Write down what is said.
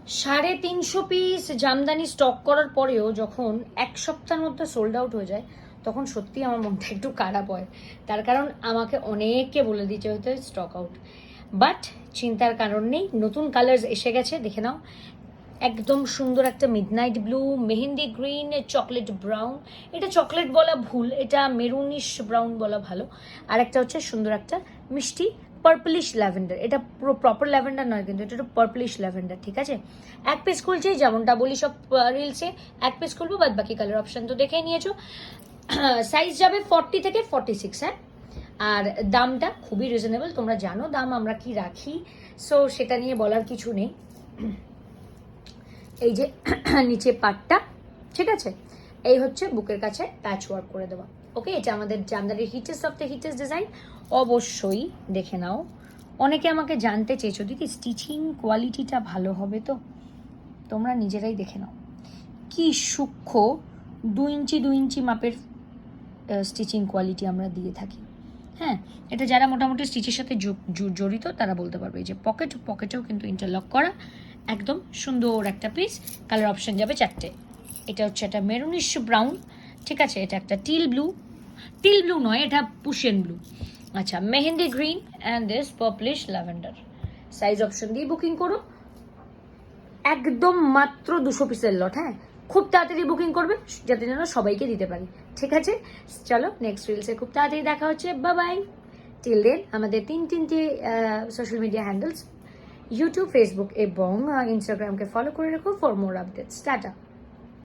350 piece Jamdani stock করার পরেও যখন এক সপ্তাহের মধ্যে সোল্ড আউট হয়ে যায় তখন সত্যি আমার মনটা একটু খারাপ হয়। তার কারণ আমাকে অনেকে বলে দিতে হতো স্টক আউট, বাট চিন্তার কারণ নেই, নতুন কালার্স এসে গেছে, দেখে নাও। একদম সুন্দর একটা midnight blue, mehendi green, chocolate brown, এটা চকলেট বলা ভুল, এটা মেরুনিশ ব্রাউন বলা ভালো। আর একটা হচ্ছে সুন্দর একটা মিষ্টি পার্পলিশ ল্যাভেন্ডার, এটা পুরো প্রপার ল্যাভেন্ডার নয় কিন্তু এটা একটু পার্পলিশ ল্যাভেন্ডার, ঠিক আছে। এক পিস খুলছি, যেমনটা বলি সব রিলসে এক পিস খুলবো, বাদ বাকি কালার অপশন তো দেখেই নিয়েছো। সাইজ যাবে 40 থেকে 46, হ্যাঁ। আর দামটা খুবই রিজনেবল, তোমরা জানো দাম আমরা কি রাখি, সো সেটা নিয়ে বলার কিছু নেই। এই যে নিচে পাটটা, ঠিক আছে, এই হচ্ছে বুকের কাছে প্যাচ ওয়ার্ক করে দেওয়া। ওকে, এটা আমাদের জামদানির হিটেস্ট অফ দ্য হিটেস্ট ডিজাইন, অবশ্যই দেখে নাও। অনেকে আমাকে জানতে চেয়েছো দিদি স্টিচিং কোয়ালিটিটা ভালো হবে তো, তোমরা নিজেরাই দেখে নাও কি সূক্ষ্ম 2 ইঞ্চি মাপের স্টিচিং কোয়ালিটি আমরা দিয়ে থাকি। হ্যাঁ, এটা যারা মোটামুটি স্টিচের সাথে জড়িত তারা বলতে পারবে। এই যে পকেটেও কিন্তু ইন্টারলক করা, একদম সুন্দর একটা পিস। কালার অপশন যাবে 4টে। এটা হচ্ছে একটা মেরুনিশ ব্রাউন, ঠিক আছে, এটা একটা টিল ব্লু নয়, এটা পুশিয়ান ব্লু, আচ্ছা, mehendi green and this purplish lavender. Size option দিয়ে বুকিং করো, একদম মাত্র 200 পিসের লট। হ্যাঁ, খুব তাড়াতাড়ি বুকিং করবে যাতে যেন সবাইকে দিতে পারি, ঠিক আছে। চলো নেক্সট রিলসে খুব তাড়াতাড়ি দেখা হচ্ছে, বাই। টিল দেন আমাদের তিনটে social media handles YouTube, Facebook এবং ইনস্টাগ্রামকে ফলো করে রাখো ফর মোর আপডেটস। টাটা।